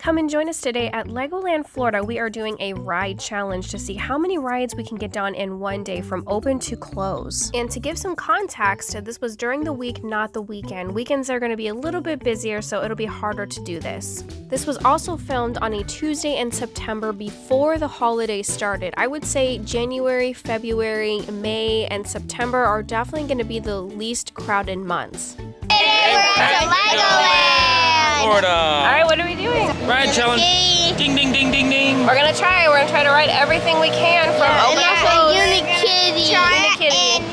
Come and join us today at Legoland Florida. We are doing a ride challenge to see how many rides we can get done in one day from open to close. And to give some context, this was during the week, not the weekend. Weekends are going to be a little bit busier, so it'll be harder to do this. This was also filmed on a Tuesday in September before the holidays started. I would say January, February, May, and September are definitely going to be the least crowded months. Legoland Florida. All right, what are we doing? Ride challenge. Ding, ding, ding, ding, ding. We're gonna try to ride everything we can from open to close. Unikitty. And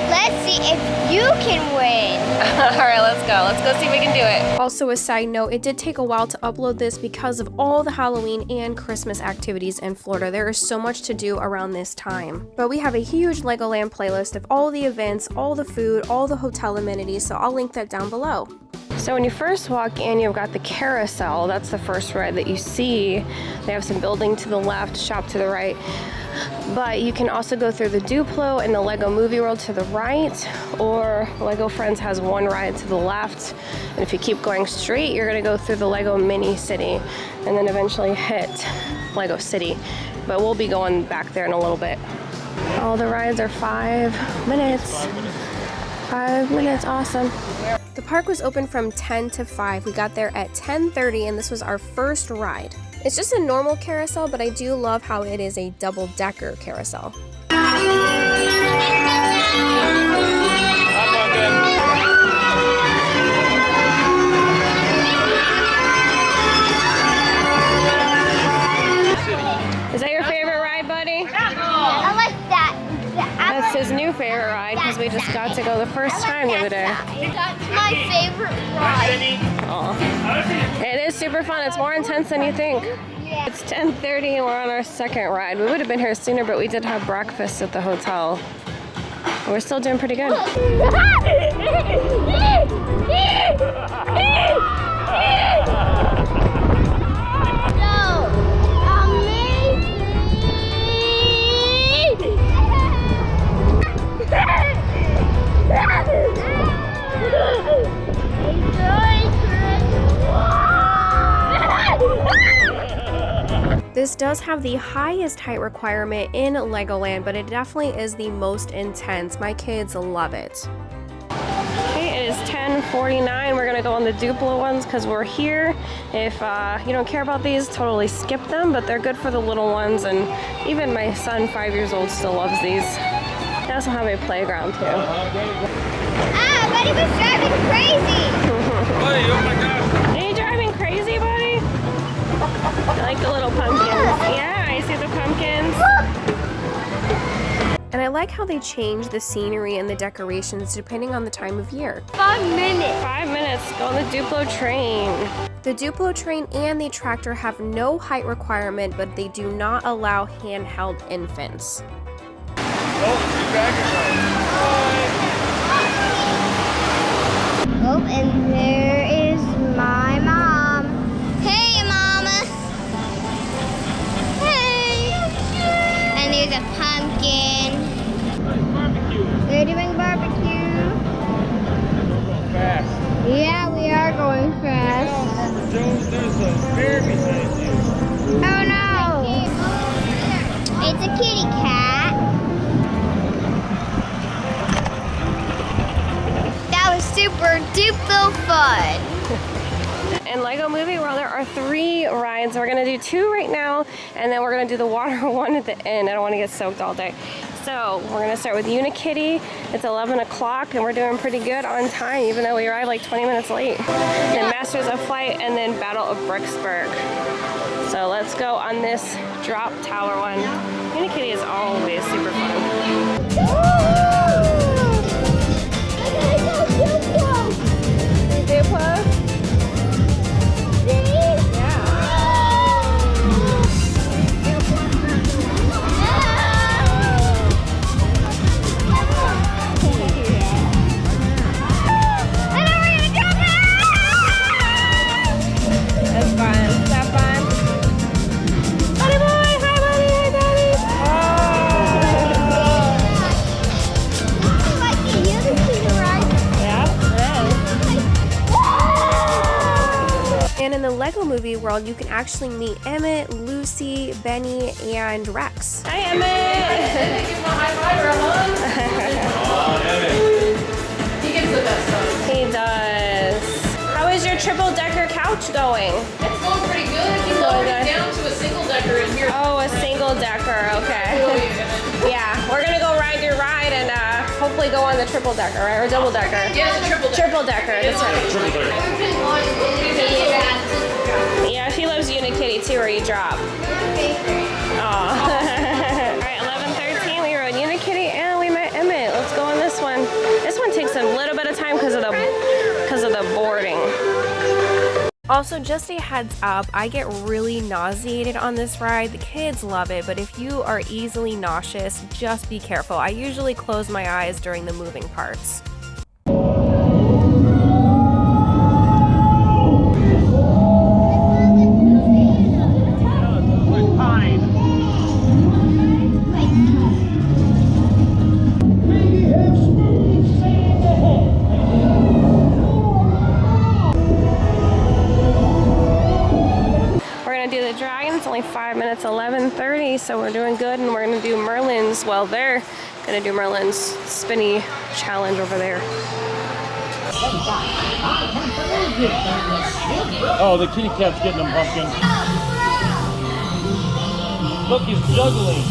let's see if you can win. All right, let's go. Let's go see if we can do it. Also, a side note, it did take a while to upload this because of all the Halloween and Christmas activities in Florida. There is so much to do around this time. But we have a huge Legoland playlist of all the events, all the food, all the hotel amenities, so I'll link that down below. So when you first walk in, you've got the carousel. That's the first ride that you see. They have some building to the left, shop to the right. But you can also go through the Duplo and the Lego Movie World to the right, or Lego Friends has one ride to the left. And if you keep going straight, you're gonna go through the Lego Mini City and then eventually hit Lego City. But we'll be going back there in a little bit. All the rides are 5 minutes. 5 minutes, awesome. The park was open from 10 to 5. We got there at 10:30 and this was our first ride. It's just a normal carousel, but I do love how it is a double-decker carousel. Is that your favorite ride, buddy? I like that. That's his new favorite ride because we just got to go the first time the other day. That's my favorite ride. Aw. It is super fun. It's more intense than you think. Yeah. It's 10:30 and we're on our second ride. We would have been here sooner, but we did have breakfast at the hotel. We're still doing pretty good. This does have the highest height requirement in Legoland, but it definitely is the most intense. My kids love it. Okay, it is 10:49. We're gonna go on the Duplo ones because we're here. If you don't care about these, totally skip them, but they're good for the little ones, and even my son, 5 years old, still loves these. They also have a playground too. Ah, buddy was driving crazy. Buddy, oh my gosh. Are you driving crazy, buddy? I like the little pumpkins. Yeah, I see the pumpkins. And I like how they change the scenery and the decorations depending on the time of year. 5 minutes. 5 minutes, go on the Duplo train. The Duplo train and the tractor have no height requirement, but they do not allow handheld infants. Oh, and there is my mom. Hey, Mama. Hey. And there's a pumpkin. They're doing barbecue. Fast. Yeah, we are going fast. Jones, there's a bear behind you. Oh no. It's a kitty cat. That was super duper fun. In Lego Movie World, there are 3 rides. We're gonna do 2 right now, and then we're gonna do the water one at the end. I don't wanna get soaked all day. So we're gonna start with Unikitty. It's 11 o'clock, and we're doing pretty good on time, even though we arrived like 20 minutes late. Then Masters of Flight, and then Battle of Bricksburg. So let's go on this drop tower one. Unikitty is always super fun. Duplo? World, you can actually meet Emmett, Lucy, Benny, and Rex. Hi, Emmett! Give him a high five or a hug. He gives the best hugs. He does. How is your triple-decker couch going? It's going pretty good. He lowered it down to a single decker in here. Oh, a single-decker, okay. Yeah, we're gonna go ride your ride and hopefully go on the triple-decker, right? Or double-decker? Yeah, it's a triple decker. Triple-decker, that's right. Yeah, she loves Unikitty too, where you drop. Aw. Alright, 11:13, we rode Unikitty and we met Emmett. Let's go on this one. This one takes a little bit of time because of the boarding. Also, just a heads up, I get really nauseated on this ride. The kids love it, but if you are easily nauseous, just be careful. I usually close my eyes during the moving parts. Do the dragon. It's only 5 minutes, 11:30, so we're doing good, and we're gonna do Merlin's. Well, they're gonna do Merlin's spinny challenge over there. Oh, the kitty cat's getting them, Pumpkin. Look, he's juggling.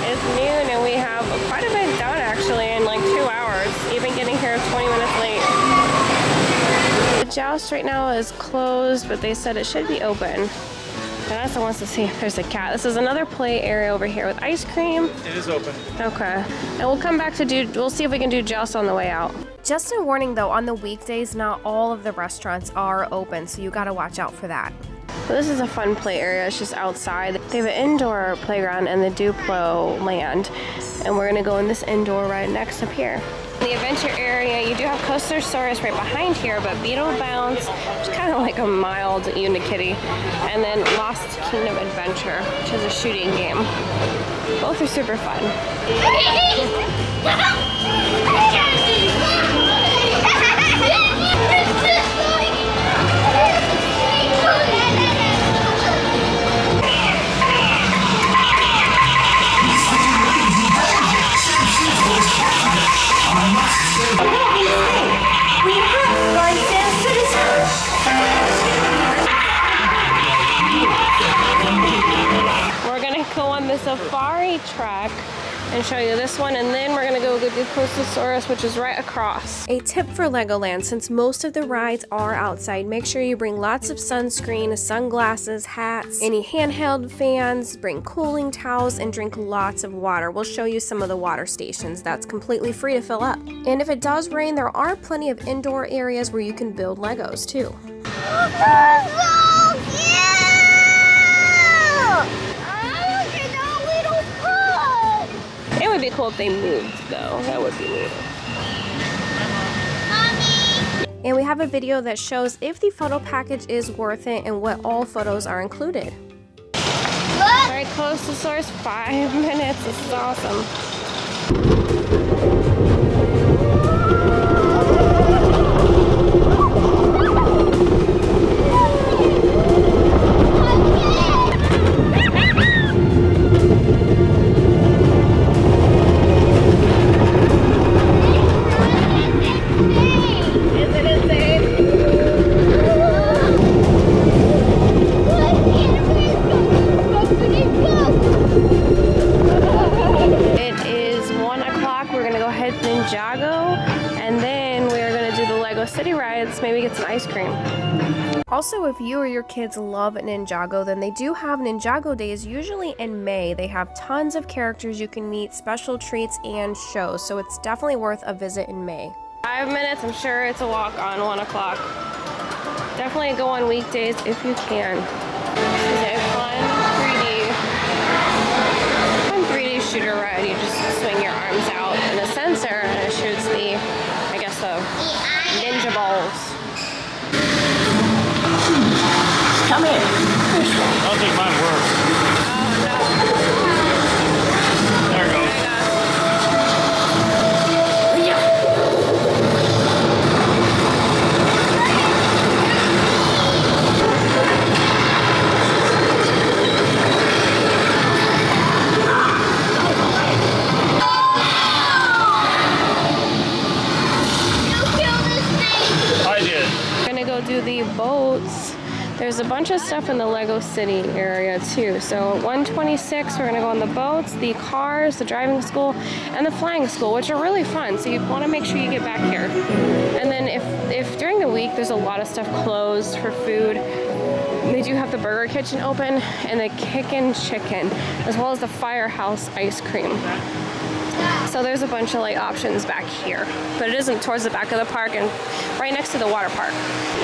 It's noon and we have quite a bit done actually in like 2 hours, even getting here 20 minutes late. The joust right now is closed, but they said it should be open. Vanessa wants to see if there's a cat. This is another play area over here with ice cream. It is open. Okay. And we'll come back to we'll see if we can do joust on the way out. Just a warning though, on the weekdays, not all of the restaurants are open, so you gotta watch out for that. So this is a fun play area. It's just outside. They have an indoor playground and the Duplo land. And we're gonna go in this indoor ride next up here. In the adventure area, you do have Coastersaurus right behind here, but Beetle Bounce, which is kind of like a mild Unikitty. And then Lost Kingdom Adventure, which is a shooting game. Both are super fun. We're gonna go on the safari track and show you this one, and then we're gonna go do Coastosaurus, which is right across. A tip for Legoland: since most of the rides are outside, make sure you bring lots of sunscreen, sunglasses, hats, any handheld fans, bring cooling towels, and drink lots of water. We'll show you some of the water stations. That's completely free to fill up. And if it does rain, there are plenty of indoor areas where you can build Legos too. It would be cool if they moved, though. That would be neat. Mommy! And we have a video that shows if the photo package is worth it and what all photos are included. All right, Coastosaurus, 5 minutes. This is awesome. It some ice cream. Also, if you or your kids love Ninjago, then they do have Ninjago Days, usually in May. They have tons of characters you can meet, special treats, and shows, so it's definitely worth a visit in May. 5 minutes, I'm sure it's a walk on 1 o'clock. Definitely go on weekdays if you can. This is a fun 3D shooter ride. You just swing your arms out in a sensor and it shoots the, I guess, the ninja balls. Come in. I don't think mine works. Oh, no. There it goes. I did. Gonna go do the boats. There's a bunch of stuff in the Lego City area too. So at 126, we're gonna go on the boats, the cars, the driving school, and the flying school, which are really fun. So you wanna make sure you get back here. And then if during the week there's a lot of stuff closed for food, they do have the burger kitchen open and the Kickin' Chicken, as well as the Firehouse ice cream. So there's a bunch of options back here, but it isn't towards the back of the park and right next to the water park.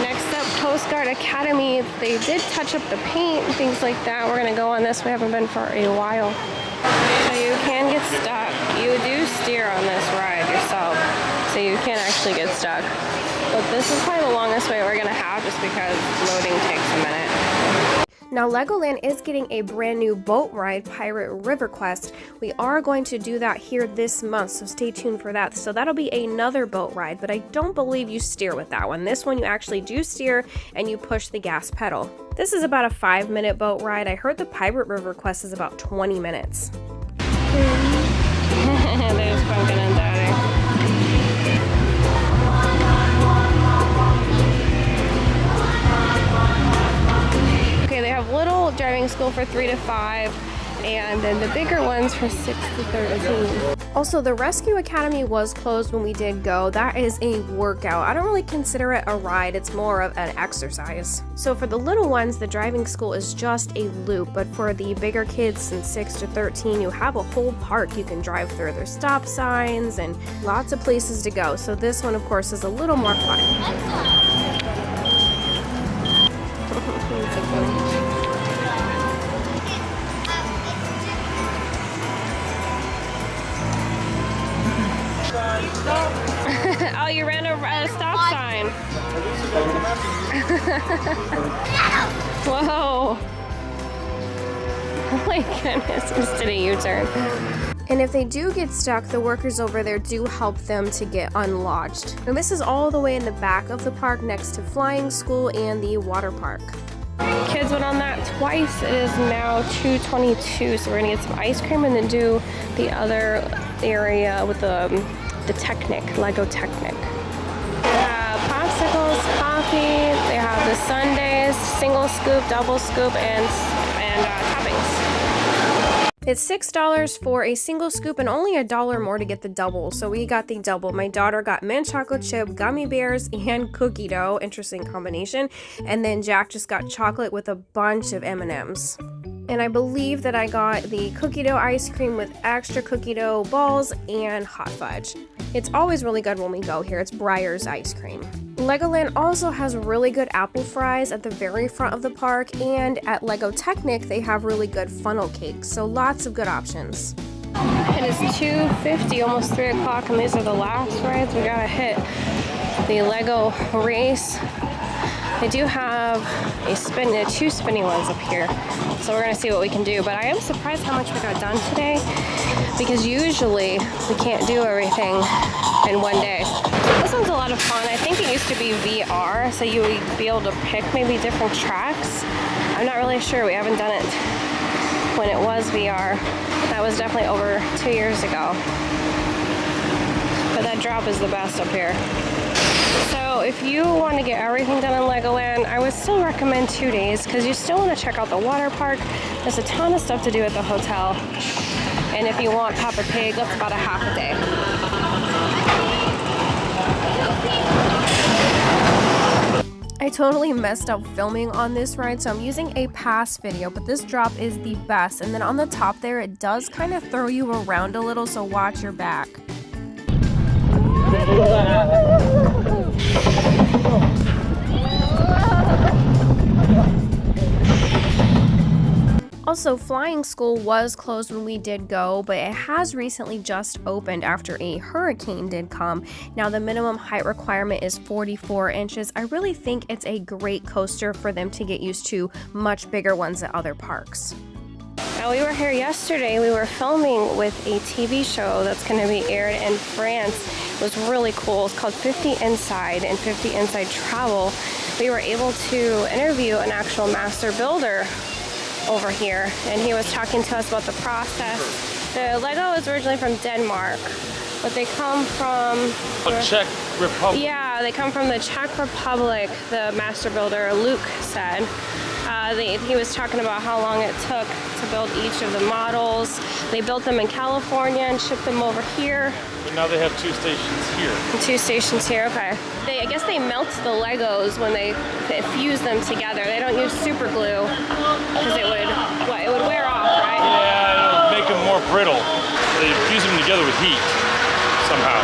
Next up, Coast Guard Academy. They did touch up the paint and things like that. We're gonna go on this. We haven't been for a while. So you can get stuck. You do steer on this ride yourself, so you can actually get stuck. But this is probably the longest way we're gonna have just because loading takes a minute. Now, Legoland is getting a brand new boat ride, Pirate River Quest. We are going to do that here this month, so stay tuned for that. So that'll be another boat ride, but I don't believe you steer with that one. This one you actually do steer and you push the gas pedal. This is about a 5-minute boat ride. I heard the Pirate River Quest is about 20 minutes. There's Pumpkin and Daddy. They have little driving school for 3 to 5, and then the bigger ones for 6 to 13. Also, the Rescue Academy was closed when we did go. That is a workout. I don't really consider it a ride. It's more of an exercise. So for the little ones, the driving school is just a loop, but for the bigger kids from 6 to 13, you have a whole park you can drive through. There's stop signs and lots of places to go. So this one, of course, is a little more fun. Oh, you ran a stop sign. Whoa. Oh my goodness, just did a U-turn. And if they do get stuck, the workers over there do help them to get unlodged. And this is all the way in the back of the park next to Flying School and the water park. Kids went on that twice. It is now 2:22, so we're gonna get some ice cream and then do the other area with the Technic, Lego Technic. They have popsicles, coffee, they have the sundaes, single scoop, double scoop, and toppings. It's $6 for a single scoop and only $1 more to get the double. So we got the double. My daughter got mint chocolate chip, gummy bears, and cookie dough. Interesting combination. And then Jack just got chocolate with a bunch of M&Ms. And I believe that I got the cookie dough ice cream with extra cookie dough balls and hot fudge. It's always really good when we go here. It's Breyer's ice cream. Legoland also has really good apple fries at the very front of the park, and at Lego Technic they have really good funnel cakes, so lots of good options. It is 2:50, almost 3 o'clock, and these are the last rides. We gotta hit the Lego race. They do have two spinning ones up here, so we're gonna see what we can do. But I am surprised how much we got done today, because usually we can't do everything in one day. This one's a lot of fun. I think it used to be VR, so you would be able to pick maybe different tracks. I'm not really sure. We haven't done it when it was VR. That was definitely over 2 years ago. But that drop is the best up here. So if you want to get everything done in Legoland, I would still recommend 2 days, because you still want to check out the water park. There's a ton of stuff to do at the hotel. And if you want Peppa Pig, that's about a half a day. I totally messed up filming on this ride, so I'm using a past video, but this drop is the best. And then on the top there, it does kind of throw you around a little, so watch your back. Also, flying school was closed when we did go, but it has recently just opened after a hurricane did come. Now, the minimum height requirement is 44 inches. I really think it's a great coaster for them to get used to much bigger ones at other parks. Now, we were here yesterday. We were filming with a TV show that's going to be aired in France. It was really cool. It's called 50 Inside and 50 Inside Travel. We were able to interview an actual master builder over here, and he was talking to us about the process. The Lego is originally from Denmark, but they come from The Czech Republic. Yeah, they come from the Czech Republic, the master builder Luke said. He was talking about how long it took to build each of the models. They built them in California and shipped them over here. But now they have 2 stations here. 2 stations here, okay. I guess they melt the Legos when they fuse them together. They don't use super glue because it would wear off, right? Yeah, it'll make them more brittle. They fuse them together with heat somehow.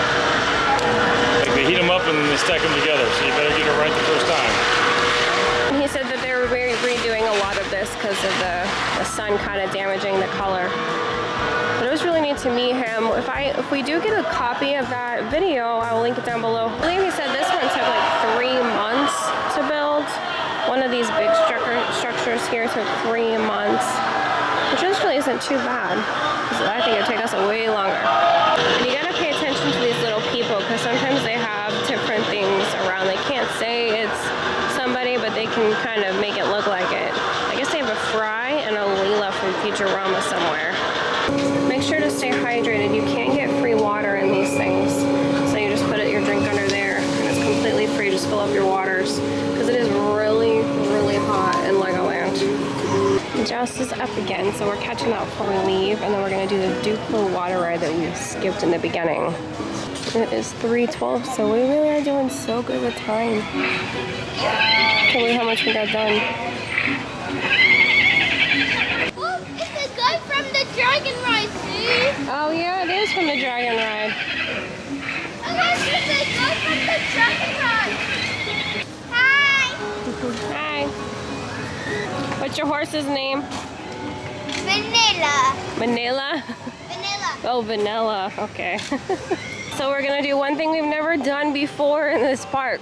Like they heat them up and then they stack them together, so you better get it right the first time. And he said that they were redoing a lot of this because of the sun kind of damaging the color. But it was really neat to meet him. If we do get a copy of that video, I will link it down below. I believe he said this one took like 3 months to build. One of these big structures here took 3 months, which really isn't too bad. I think it would take us way longer. And you gotta pay attention to these little people because sometimes they have different things around. They can't say it's somebody, but they can kind of make it look like it. I guess they have a Fry and a Leela from Futurama somewhere. Make sure to stay hydrated. You can't get free water in these things. So you just put your drink under there and it's completely free. Just fill up your waters because it is really, really hot in Legoland. Joust is up again, so we're catching up before we leave, and then we're going to do the Duplo water ride that we skipped in the beginning. It is 3:12, so we really are doing so good with time. Can't believe how much we got done. Oh, it's the guy from the dragon ride, see? Oh yeah, it is from the dragon ride. Okay, it's the guy from the dragon ride. Hi. Hi. What's your horse's name? Vanilla. Vanilla? Vanilla. Oh, vanilla. Okay. So we're gonna do one thing we've never done before in this park.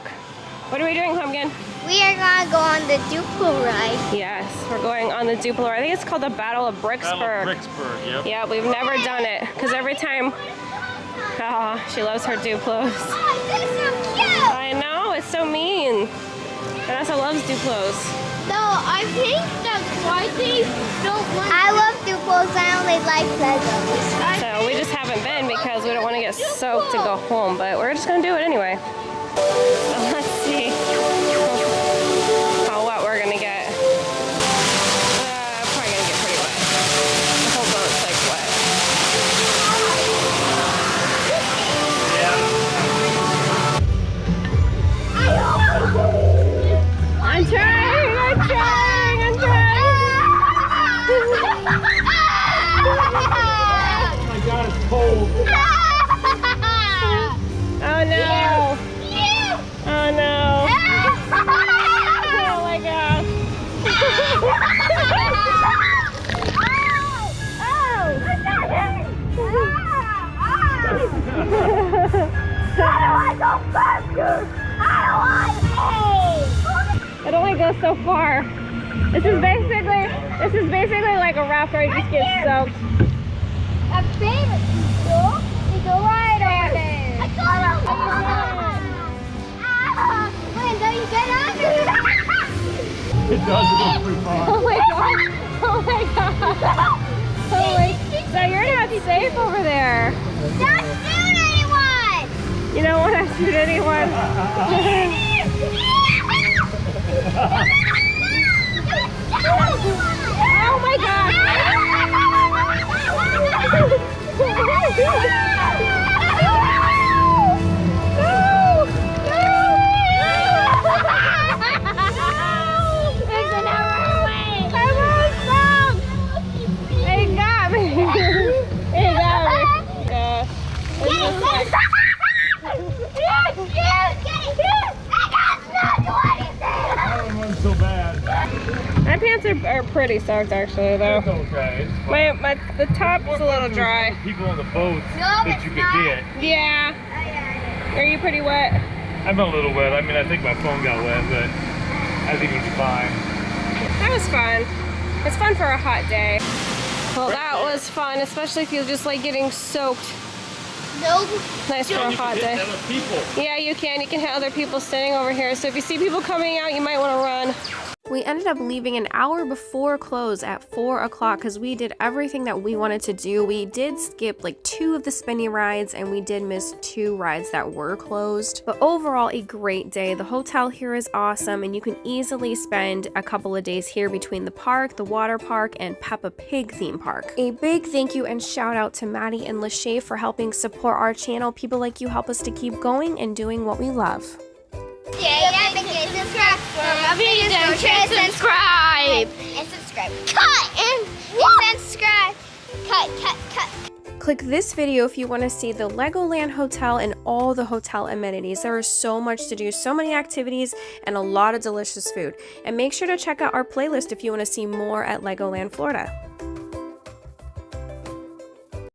What are we doing, Pumpkin? We are gonna go on the Duplo ride. Yes, we're going on the Duplo ride. I think it's called the Battle of Bricksburg. Battle of Bricksburg, yep. Yeah, we've never done it because every time, oh, she loves her Duplos. Oh, this is so cute. I know, it's so mean. Vanessa loves Duplos. So I think that's why they don't want. I love Duplos. I only like Legos. So we just haven't been because we don't want to get soaked to go home, but we're just gonna do it anyway. So let's see how wet we're gonna get. Probably gonna get pretty wet. The whole boat's like wet. I'm trying. Oh my God, it's cold. Oh no! Oh no! Oh my gosh! It only goes so far. This is basically like a raft where you just get soaked. A favorite school? You go right over there. I got him. Wait, don't you get on? It does go pretty far. Oh my god! Oh my god! Oh my! So you're not safe over there. Don't shoot anyone! You don't want to shoot anyone. Oh my god! No! That one wasn't so bad. My pants are pretty soaked actually though. It's okay. It's fine. The top's a little dry. People on the boats No, that you it's could not. get. Yeah. Are you pretty wet? I'm a little wet. I mean, I think my phone got wet, but I think it's fine. That was fun. It's fun for a hot day. Well, that was fun, especially if you just like getting soaked. No. Nice for a hot day. Other people. Yeah, you can. You can hit other people standing over here. So if you see people coming out, you might want to run. We ended up leaving an hour before close at 4 o'clock because we did everything that we wanted to do. We did skip like 2 of the spinny rides and we did miss 2 rides that were closed. But overall, a great day. The hotel here is awesome and you can easily spend a couple of days here between the park, the water park, and Peppa Pig Theme Park. A big thank you and shout out to Maddie and Lachey for helping support our channel. People like you help us to keep going and doing what we love. Yeah, subscribe. For more videos, don't forget to subscribe. And subscribe. Cut and subscribe. Cut. Click this video if you want to see the Legoland Hotel and all the hotel amenities. There is so much to do, so many activities, and a lot of delicious food. And make sure to check out our playlist if you want to see more at Legoland Florida.